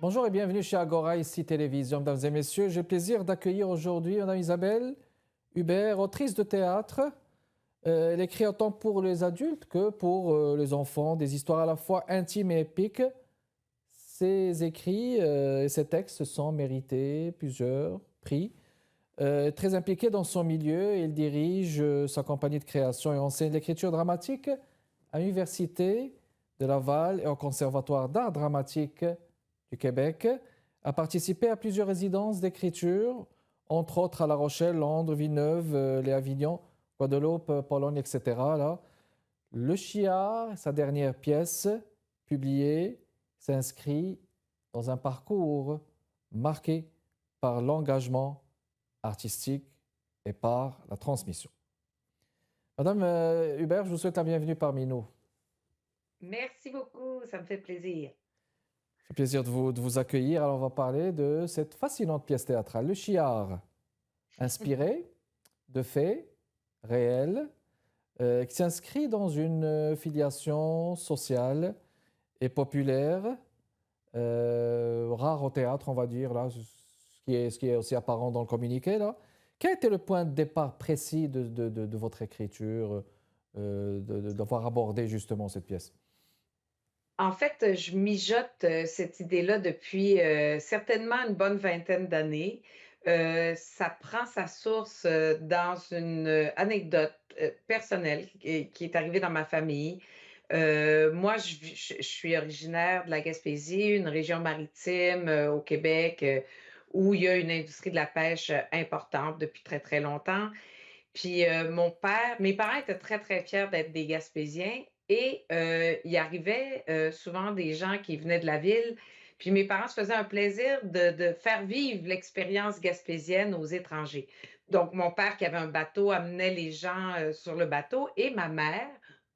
Bonjour et bienvenue chez Agora, ici Télévision. Mesdames et messieurs, j'ai le plaisir d'accueillir aujourd'hui Madame Isabelle Hubert, autrice de théâtre. Elle écrit autant pour les adultes que pour les enfants, des histoires à la fois intimes et épiques. Ses écrits et ses textes sont mérités plusieurs prix. Très impliqué dans son milieu, il dirige sa compagnie de création et enseigne l'écriture dramatique à l'Université de Laval et au Conservatoire d'art dramatique du Québec, a participé à plusieurs résidences d'écriture, entre autres à La Rochelle, Londres, Villeneuve, les Avignon, Guadeloupe, Pologne, etc. Là. Le Chiard, sa dernière pièce publiée, s'inscrit dans un parcours marqué par l'engagement artistique et par la transmission. Madame Hubert, je vous souhaite la bienvenue parmi nous. Merci beaucoup, ça me fait plaisir. C'est un plaisir de vous accueillir. Alors, on va parler de cette fascinante pièce théâtrale, Le Chiard, inspirée de faits réels, qui s'inscrit dans une filiation sociale et populaire, rare au théâtre, on va dire, là, ce qui est aussi apparent dans le communiqué. Là. Quel était le point de départ précis de votre écriture, d'avoir abordé justement cette pièce? En fait, je mijote, cette idée-là depuis, certainement une bonne vingtaine d'années. Ça prend sa source, dans une, anecdote, personnelle qui est arrivée dans ma famille. Moi, je suis originaire de la Gaspésie, une région maritime, au Québec, où il y a une industrie de la pêche, importante depuis très, très longtemps. Puis, mes parents étaient très, très fiers d'être des Gaspésiens et il arrivait, souvent des gens qui venaient de la ville, puis mes parents se faisaient un plaisir de faire vivre l'expérience gaspésienne aux étrangers. Donc mon père qui avait un bateau amenait les gens, sur le bateau et ma mère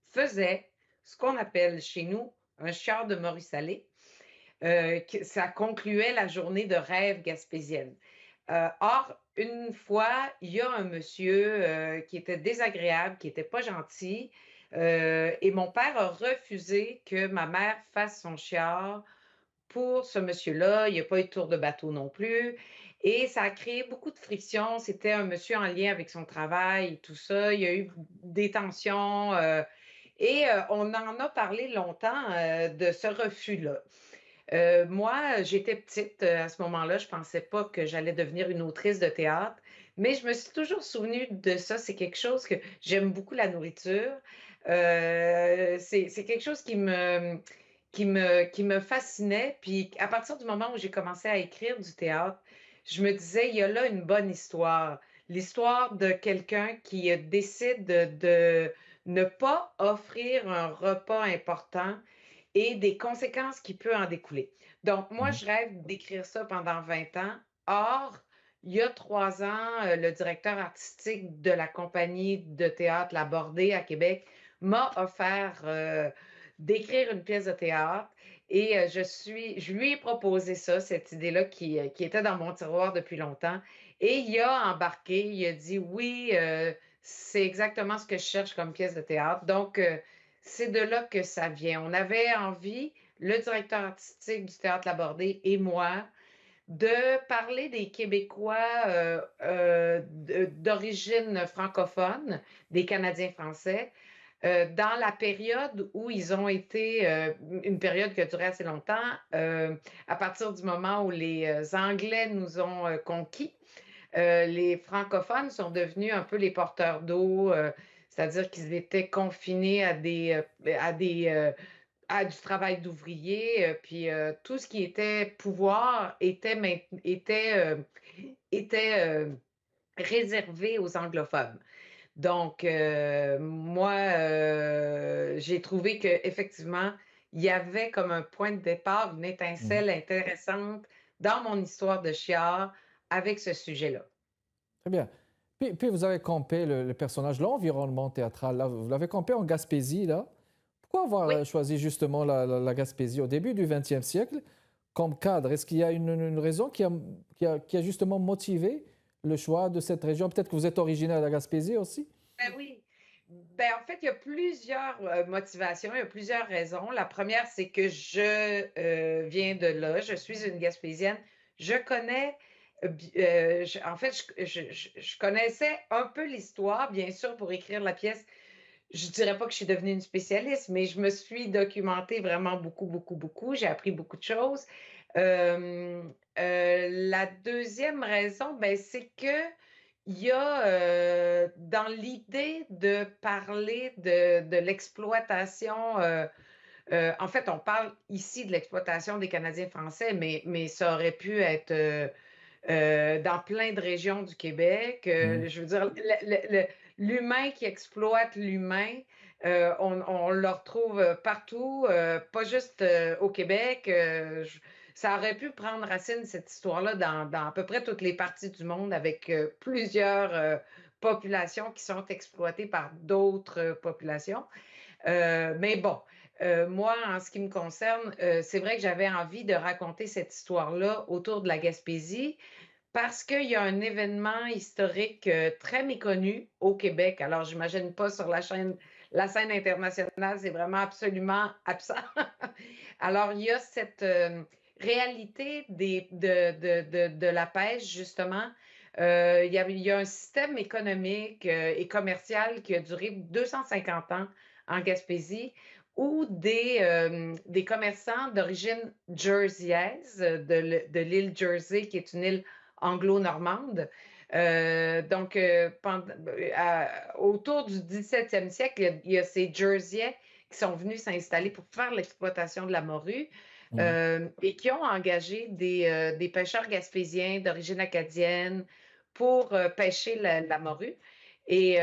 faisait ce qu'on appelle chez nous un chiard de Maurice salé, que ça concluait la journée de rêve gaspésienne. Or, une fois, il y a un monsieur, qui était désagréable, qui était pas gentil, et mon père a refusé que ma mère fasse son chiard pour ce monsieur-là. Il y a pas eu de tour de bateau non plus et ça a créé beaucoup de frictions. C'était un monsieur en lien avec son travail et tout ça. Il y a eu des tensions, on en a parlé longtemps, de ce refus-là. Moi, j'étais petite, à ce moment-là, je pensais pas que j'allais devenir une autrice de théâtre, mais je me suis toujours souvenue de ça. C'est quelque chose que j'aime beaucoup la nourriture. C'est quelque chose qui me fascinait. Puis à partir du moment où j'ai commencé à écrire du théâtre, je me disais: «Il y a là une bonne histoire». L'histoire de quelqu'un qui, décide de ne pas offrir un repas important et des conséquences qui peuvent en découler. Donc, moi, Mhm. je rêve d'écrire ça pendant 20 ans. Or, il y a 3 ans, le directeur artistique de la compagnie de théâtre La Bordée à Québec m'a offert d'écrire une pièce de théâtre et je lui ai proposé ça, cette idée-là qui était dans mon tiroir depuis longtemps. Et il a embarqué, il a dit oui, c'est exactement ce que je cherche comme pièce de théâtre. Donc, c'est de là que ça vient. On avait envie, le directeur artistique du Théâtre Labordé et moi, de parler des Québécois, d'origine francophone, des Canadiens français, dans la période où ils ont été, une période qui a duré assez longtemps, à partir du moment où les, Anglais nous ont, conquis, les francophones sont devenus un peu les porteurs d'eau, c'est-à-dire qu'ils étaient confinés à du travail d'ouvrier, puis, tout ce qui était pouvoir était réservé aux anglophones. Donc, moi, j'ai trouvé qu'effectivement, il y avait comme un point de départ, une Mhm. étincelle intéressante dans mon histoire de chiard avec ce sujet-là. Très bien. Puis vous avez campé le personnage, l'environnement théâtral, là, vous l'avez campé en Gaspésie, là. Pourquoi avoir Oui. choisi justement la Gaspésie au début du XXe siècle comme cadre? Est-ce qu'il y a une raison qui a justement motivé le choix de cette région? Peut-être que vous êtes originaire de la Gaspésie aussi? Ben oui. Ben, en fait, il y a plusieurs, motivations, il y a plusieurs raisons. La première, c'est que je, viens de là, je suis une Gaspésienne. Je connais, je en fait, je connaissais un peu l'histoire, bien sûr, pour écrire la pièce. Je dirais pas que je suis devenue une spécialiste, mais je me suis documentée vraiment beaucoup, beaucoup, beaucoup. J'ai appris beaucoup de choses. La deuxième raison, ben, c'est que il y a, dans l'idée de parler de l'exploitation, en fait, on parle ici de l'exploitation des Canadiens français, mais ça aurait pu être, dans plein de régions du Québec. Mhm. Je veux dire, l'humain qui exploite l'humain, on le retrouve partout, pas juste au Québec. Ça aurait pu prendre racine, cette histoire-là, dans à peu près toutes les parties du monde avec plusieurs populations qui sont exploitées par d'autres populations. Mais bon, moi, en ce qui me concerne, c'est vrai que j'avais envie de raconter cette histoire-là autour de la Gaspésie parce qu'il y a un événement historique, très méconnu au Québec. Alors j'imagine pas sur la scène internationale, c'est vraiment absolument absent. Alors il y a cette, réalité de la pêche justement. Il y a un système économique, et commercial qui a duré 250 ans en Gaspésie où des commerçants d'origine jerseyaise, de l'île Jersey, qui est une île anglo-normande. Donc, autour du 17e siècle, il y a ces Jerseyais qui sont venus s'installer pour faire l'exploitation de la morue Mhm. et qui ont engagé des pêcheurs gaspésiens d'origine acadienne pour pêcher la morue. Il y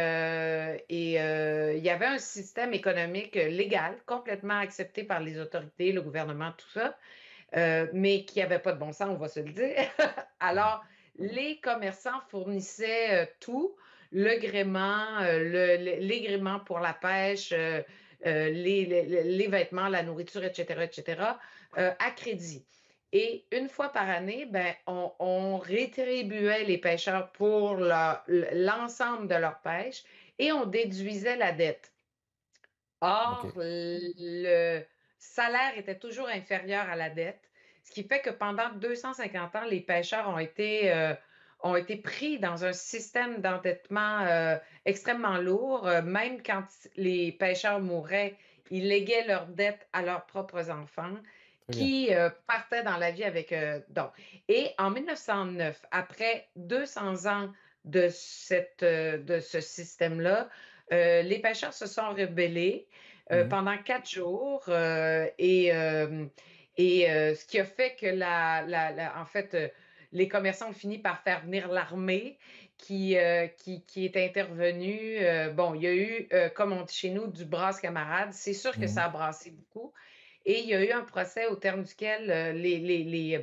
avait un système économique légal, complètement accepté par les autorités, le gouvernement, tout ça, mais qui n'avait pas de bon sens, on va se le dire. Alors, les commerçants fournissaient tout, le gréement, les gréements pour la pêche, les vêtements, la nourriture, etc., etc., à crédit. Et une fois par année, ben, on rétribuait les pêcheurs pour l'ensemble de leur pêche et on déduisait la dette. OK. Or, le salaire était toujours inférieur à la dette, ce qui fait que pendant 250 ans, les pêcheurs ont été pris dans un système d'endettement extrêmement lourd. Même quand les pêcheurs mouraient, ils léguaient leurs dettes à leurs propres enfants Très bien. qui partaient dans la vie avec donc. Et en 1909, après 200 ans de ce système-là, les pêcheurs se sont rebellés Mhm. pendant 4 jours ce qui a fait que en fait, les commerçants ont fini par faire venir l'armée qui est intervenue. Bon, il y a eu, comme on dit chez nous, du brasse-camarade. C'est sûr que Mhm. ça a brassé beaucoup. Et il y a eu un procès au terme duquel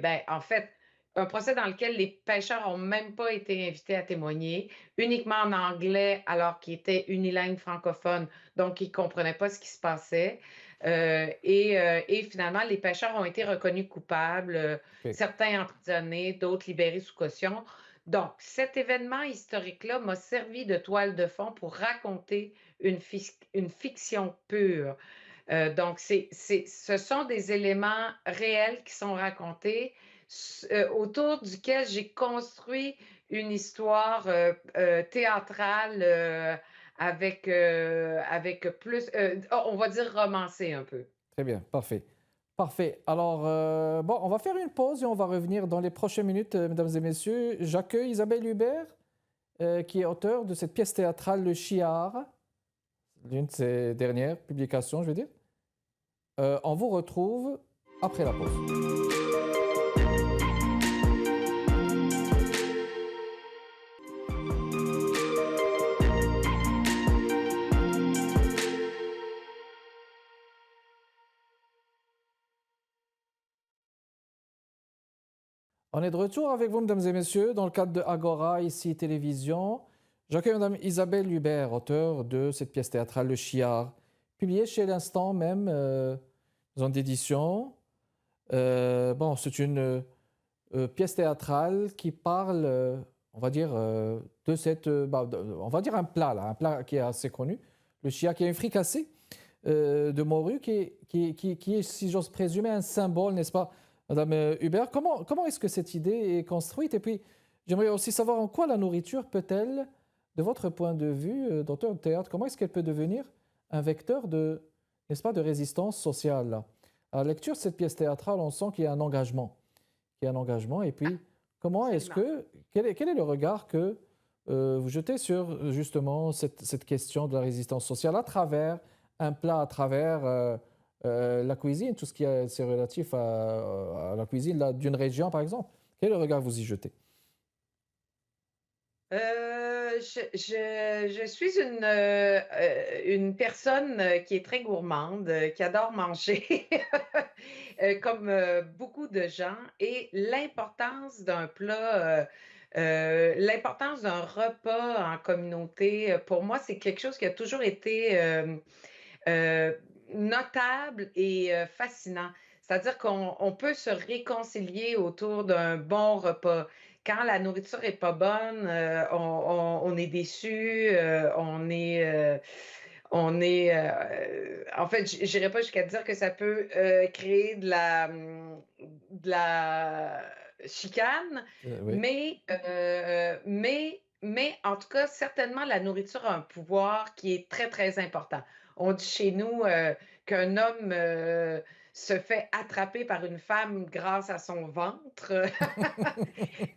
ben, en fait, un procès dans lequel les pêcheurs n'ont même pas été invités à témoigner, uniquement en anglais, alors qu'ils étaient unilingues francophones, donc ils ne comprenaient pas ce qui se passait. Et finalement, les pêcheurs ont été reconnus coupables, OK. certains emprisonnés, d'autres libérés sous caution. Donc, cet événement historique-là m'a servi de toile de fond pour raconter une fiction pure. Donc, ce sont des éléments réels qui sont racontés, autour duquel j'ai construit une histoire théâtrale avec plus, on va dire romancée un peu. Très bien. Parfait. Parfait. Alors, bon, on va faire une pause et on va revenir dans les prochaines minutes, mesdames et messieurs. J'accueille Isabelle Hubert, qui est auteure de cette pièce théâtrale Le Chiard, l'une de ses dernières publications, je veux dire. On vous retrouve après la pause. On est de retour avec vous, mesdames et messieurs, dans le cadre de Agora, ici Télévision. J'accueille Madame Isabelle Hubert, auteure de cette pièce théâtrale Le Chiard, publiée chez l'Instant même, maison d'édition. Bon, c'est une pièce théâtrale qui parle, on va dire, de cette, on va dire un plat là, un plat qui est assez connu, le chia, qui est une fricassée de morue, qui est, si j'ose présumer, un symbole, n'est-ce pas, Madame Hubert? Comment est-ce que cette idée est construite? Et puis, j'aimerais aussi savoir en quoi la nourriture peut-elle, de votre point de vue, d'auteur de théâtre, comment est-ce qu'elle peut devenir un vecteur de, n'est-ce pas, de résistance sociale là? À la lecture de cette pièce théâtrale, on sent qu'il y a un engagement. Qu'il y a un engagement. Et puis, comment est-ce Absolument. que, quel est le regard que vous jetez sur justement cette question de la résistance sociale à travers un plat, à travers la cuisine, tout ce qui est, c'est relatif à la cuisine d'une région, par exemple? Quel est le regard que vous y jetez? Je suis une personne, qui est très gourmande, qui adore manger, comme, beaucoup de gens et l'importance d'un repas en communauté, pour moi, c'est quelque chose qui a toujours été, notable et fascinant. C'est-à-dire qu'on peut se réconcilier autour d'un bon repas. Quand la nourriture est pas bonne, on est déçu, en fait, j'irai pas jusqu'à dire que ça peut, créer de la chicane, Oui, mais en tout cas, certainement, la nourriture a un pouvoir qui est très, très important. On dit chez nous, qu'un homme, se fait attraper par une femme grâce à son ventre.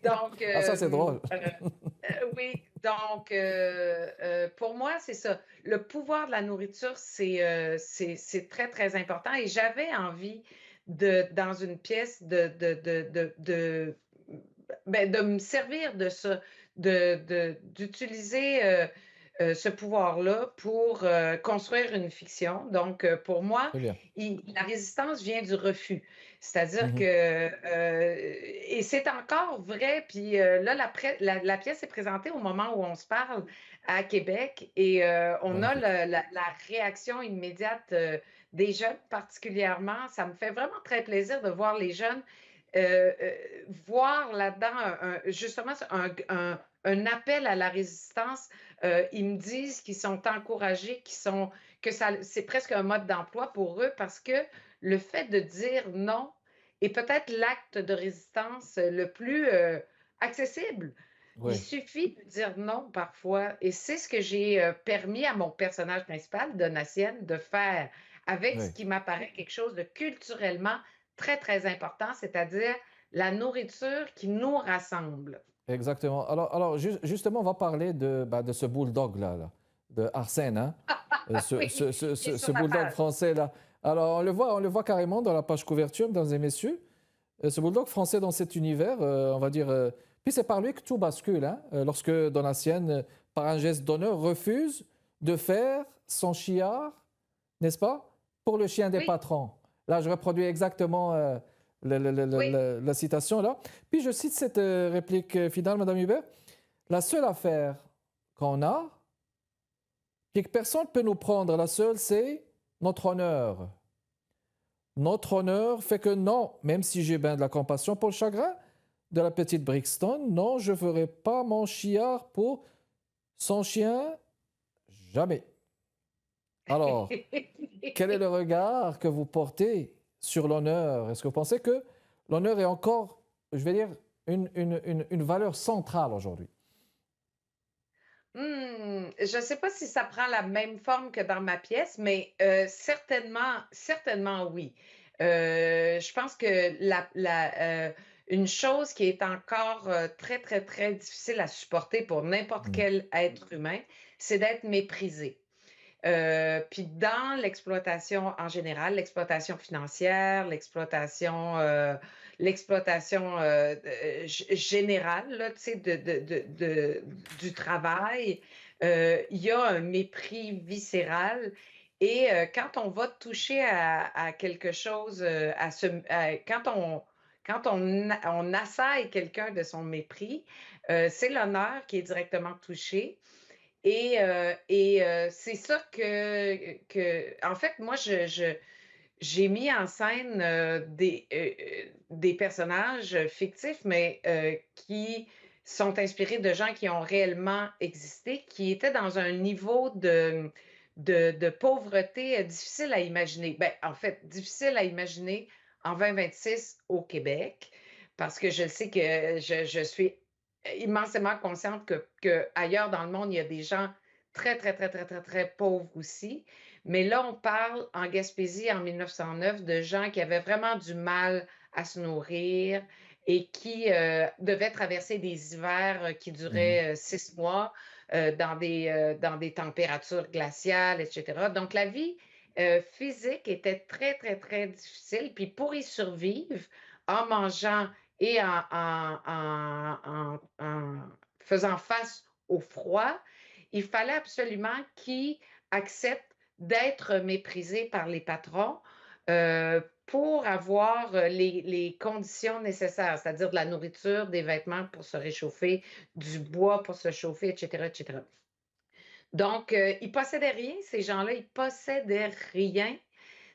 Donc, ah, ça, c'est drôle. oui, donc pour moi, c'est ça. Le pouvoir de la nourriture, c'est très, très important et j'avais envie dans une pièce de me servir de ça, d'utiliser, ce pouvoir-là pour, construire une fiction. Donc, pour moi, Très bien. la résistance vient du refus. C'est-à-dire que, Mhm. et c'est encore vrai, puis, là, la pièce est présentée au moment où on se parle à Québec et on a Magnifique. la réaction immédiate, des jeunes particulièrement. Ça me fait vraiment très plaisir de voir les jeunes, voir là-dedans justement un appel à la résistance. Ils me disent qu'ils sont encouragés, que c'est presque un mode d'emploi pour eux parce que le fait de dire non est peut-être l'acte de résistance le plus accessible. Il Oui, suffit de dire non parfois et c'est ce que j'ai permis à mon personnage principal, Donatienne, de faire avec ce oui. qui m'apparaît quelque chose de culturellement très, très important, c'est-à-dire la nourriture qui nous rassemble. Exactement. Alors justement, on va parler de ce bulldog-là, de Arsène, hein, Oui, il est ce sur la bulldog page. français-là. Alors, on le voit carrément dans la page couverture, mesdames et messieurs. Ce bulldog français dans cet univers, on va dire. Puis c'est par lui que tout bascule, hein, lorsque Donatienne, par un geste d'honneur, refuse de faire son chiard, n'est-ce pas, pour le chien des Oui, patrons. Là, je reproduis exactement oui. la citation là. Puis je cite cette réplique finale, Madame Hubert. La seule affaire qu'on a, puis que personne ne peut nous prendre, la seule, c'est notre honneur. Notre honneur fait que non, même si j'ai bien de la compassion pour le chagrin de la petite Brixton, non, je ne ferai pas mon chiard pour son chien, jamais. Alors, quel est le regard que vous portez sur l'honneur? Est-ce que vous pensez que l'honneur est encore, je vais dire, une valeur centrale aujourd'hui? Je ne sais pas si ça prend la même forme que dans ma pièce, mais certainement, certainement oui. Je pense que une chose qui est encore très, très, très difficile à supporter pour n'importe Mm. quel être humain, c'est d'être méprisé. Puis dans l'exploitation en général, l'exploitation financière, l'exploitation, générale là, tu sais, du travail, il y a un mépris viscéral et quand on va toucher à quelque chose, quand on assaille quelqu'un de son mépris, c'est l'honneur qui est directement touché et c'est ça en fait, moi, j'ai mis en scène, des personnages fictifs, mais qui sont inspirés de gens qui ont réellement existé, qui étaient dans un niveau de pauvreté difficile à imaginer. Ben, en fait, difficile à imaginer en 2026 au Québec, parce que je sais que je suis immensément consciente que ailleurs dans le monde, il y a des gens très, très, très, très, très, très pauvres aussi. Mais là, on parle en Gaspésie en 1909 de gens qui avaient vraiment du mal à se nourrir et qui devaient traverser des hivers qui Mhm. duraient 6 mois dans des températures glaciales, etc. Donc, la vie physique était très, très, très difficile. Puis pour y survivre, en mangeant et en faisant face au froid, il fallait absolument qu'ils acceptent d'être méprisés par les patrons pour avoir les conditions nécessaires, c'est-à-dire de la nourriture, des vêtements pour se réchauffer, du bois pour se chauffer, etc., etc. Donc, ils possédaient rien, ces gens-là, ils possédaient rien,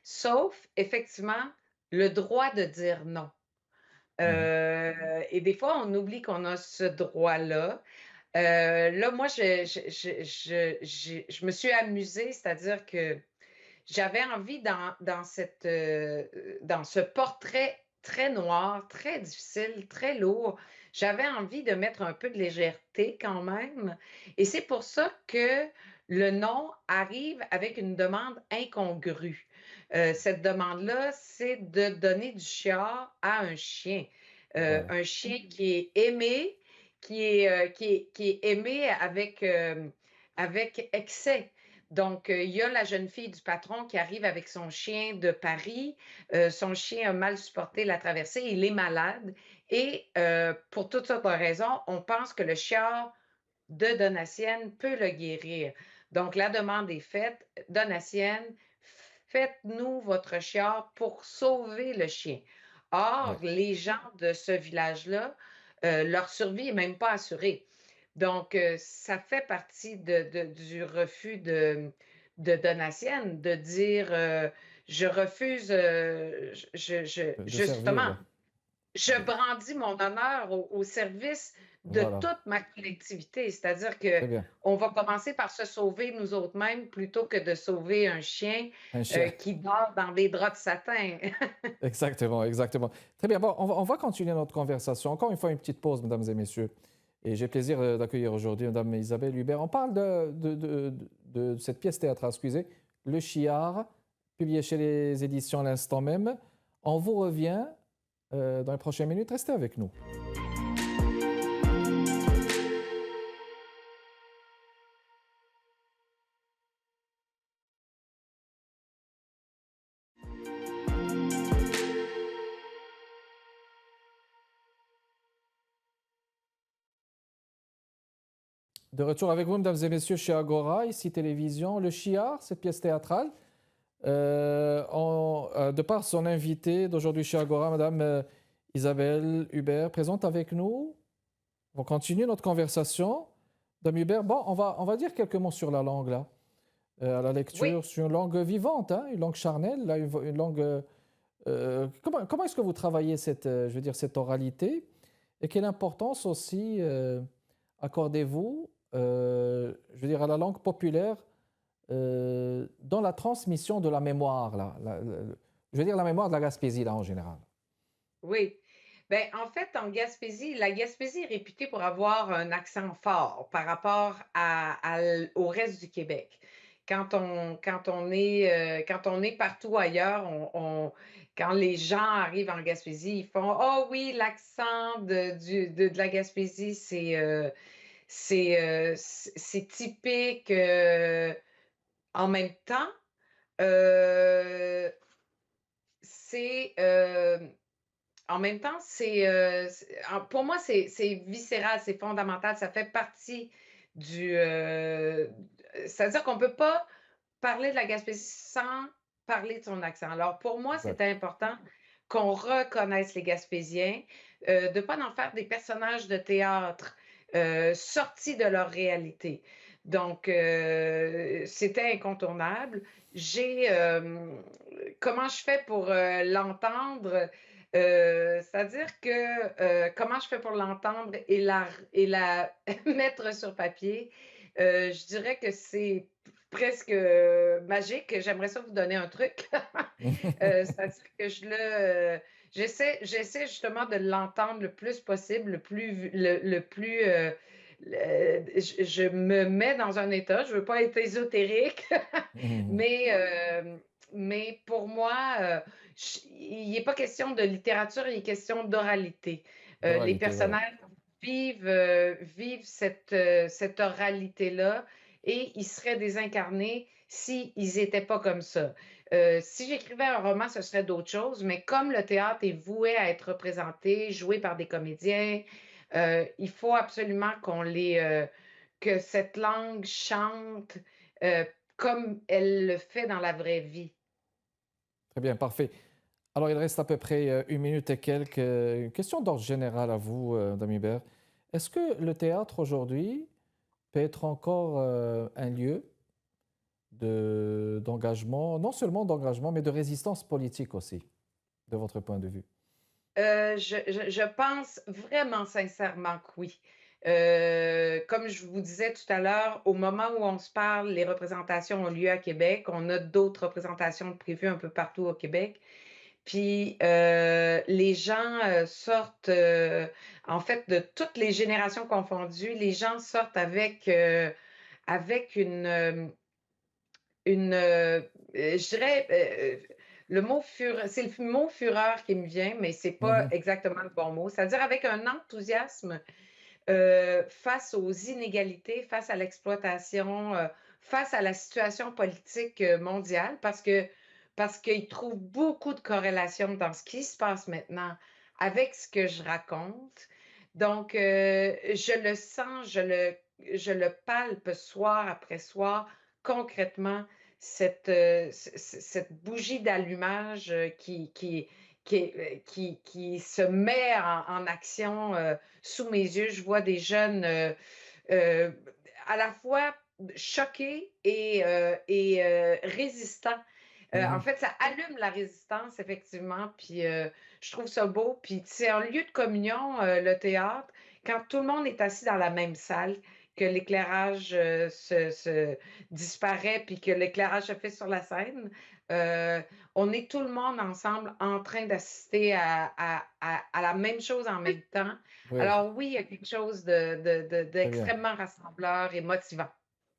sauf effectivement le droit de dire non. Mhm. Et des fois, on oublie qu'on a ce droit-là. Là, moi, je me suis amusée, c'est-à-dire que j'avais envie dans ce portrait très noir, très difficile, très lourd, j'avais envie de mettre un peu de légèreté quand même. Et c'est pour ça que le nom arrive avec une demande incongrue. Cette demande-là, c'est de donner du chiard à Voilà. un chien qui est aimé, qui est aimé avec excès. Donc, il y a la jeune fille du patron qui arrive avec son chien de Paris. Son chien a mal supporté la traversée, il est malade. Et pour toutes sortes de raisons, on pense que le chiard de Donatienne peut le guérir. Donc, la demande est faite. Donatienne, faites-nous votre chiard pour sauver le chien. Or, Ouais. les gens de ce village-là, leur survie n'est même pas assurée. Donc, ça fait partie du refus de Donatienne de dire je refuse, De servir, justement, ouais. je brandis mon honneur au service de Voilà. toute ma collectivité. C'est-à-dire que Très bien. on va commencer par se sauver nous autres mêmes plutôt que de sauver un chien Un chien. qui dort dans des draps de satin. Exactement, exactement. Très bien. Bon, on va continuer notre conversation. Encore une fois, une petite pause, mesdames et messieurs. Et j'ai plaisir d'accueillir aujourd'hui Madame Isabelle Hubert. On parle de cette pièce théâtrale, excusez, Le Chiard, publiée chez les éditions à l'instant même. On vous revient dans les prochaines minutes. Restez avec nous. De retour avec vous, mesdames et messieurs, chez Agora, ici Télévision. Le Chiard, cette pièce théâtrale, de par son invité d'aujourd'hui chez Agora, Madame Isabelle Hubert, présente avec nous. On va continuer notre conversation. Madame Hubert, bon, on va dire quelques mots sur la langue, là. À la Oui. lecture, c'est une langue vivante, hein, une langue charnelle, là, une langue... comment est-ce que vous travaillez cette, je veux dire, cette oralité? Et quelle importance aussi accordez-vous, je veux dire, à la langue populaire dans la transmission de la mémoire, là, je veux dire la mémoire de la Gaspésie, là, en général. Oui. Ben, en fait, en Gaspésie, la Gaspésie est réputée pour avoir un accent fort par rapport au reste du Québec. Quand on est partout ailleurs, quand les gens arrivent en Gaspésie, ils font oh oui, l'accent de la Gaspésie, c'est typique. En même temps, euh, c'est. En même temps, pour moi, c'est viscéral, c'est fondamental, ça fait partie du. C'est-à-dire qu'on ne peut pas parler de la Gaspésie sans parler de son accent. Alors, pour moi, c'était Exact. important qu'on reconnaisse les Gaspésiens, de ne pas en faire des personnages de théâtre sortis de leur réalité. Donc, c'était incontournable. Comment je fais pour l'entendre? C'est-à-dire que comment je fais pour l'entendre et la mettre sur papier? Je dirais que c'est presque, magique. J'aimerais ça vous donner un truc. C'est-à-dire que j'essaie justement de l'entendre le plus possible, le plus, je me mets dans un état, je veux pas être ésotérique, mais, pour moi, il est pas question de littérature, il est question d'oralité. Les D'oralité, voilà. personnages vivent cette oralité-là et ils seraient désincarnés s'ils n'étaient pas comme ça. Si j'écrivais un roman, ce serait d'autres choses, mais comme le théâtre est voué à être représenté, joué par des comédiens, il faut absolument que cette langue chante, heu, comme elle le fait dans la vraie vie. Très bien, parfait. Alors, il reste à peu près 1 minute et quelques. Une question d'ordre général à vous, Madame Hubert. Est-ce que le théâtre aujourd'hui peut être encore un lieu d'engagement, non seulement d'engagement, mais de résistance politique aussi, de votre point de vue? Je pense vraiment sincèrement que oui. Comme je vous disais tout à l'heure, au moment où on se parle, les représentations ont lieu à Québec. On a d'autres représentations prévues un peu partout au Québec. Puis, les gens, sortent, en fait, de toutes les générations confondues, les gens sortent avec je dirais, le mot c'est le mot fureur qui me vient, mais c'est pas Mhm. exactement le bon mot. C'est-à-dire avec un enthousiasme, face aux inégalités, face à l'exploitation, face à la situation politique, mondiale parce qu'ils trouvent beaucoup de corrélations dans ce qui se passe maintenant avec ce que je raconte. Donc, je le sens, je le palpe soir après soir, concrètement, cette bougie d'allumage, qui se met en action, sous mes yeux. Je vois des jeunes, heu, à la fois choqués et résistants. En Mhm. fait, ça allume la résistance effectivement, puis, je trouve ça beau. Puis c'est un lieu de communion, le théâtre, quand tout le monde est assis dans la même salle, que l'éclairage, se disparaît, puis que l'éclairage se fait sur la scène. Heu, on est tout le monde ensemble en train d'assister à la même chose en même temps. Oui, Alors oui, il y a quelque chose très bien. d'extrêmement rassembleur et motivant.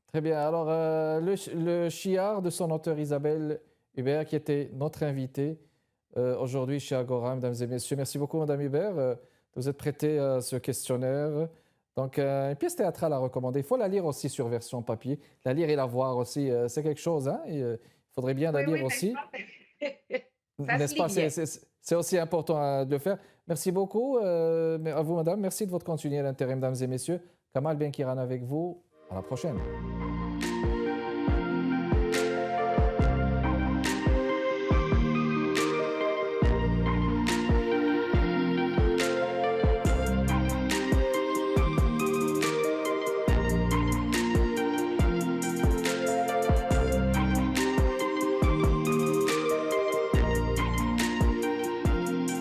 Très bien. Alors, le Chiard de son auteur Isabelle Hubert, qui était notre invitée aujourd'hui chez Agora, mesdames et messieurs. Merci beaucoup, Madame Hubert, de vous être prêtée à ce questionnaire. Donc, une pièce théâtrale à recommander. Il faut la lire aussi sur version papier. La lire et la voir aussi, c'est quelque chose, hein? Il faudrait bien la Oui, lire oui, mais je aussi. pense que ça se N'est-ce lit pas? bien. C'est aussi important de le faire. Merci beaucoup à vous, madame. Merci de votre continuer à l'intérêt, mesdames et messieurs. Kamal Benkiran avec vous. À la prochaine.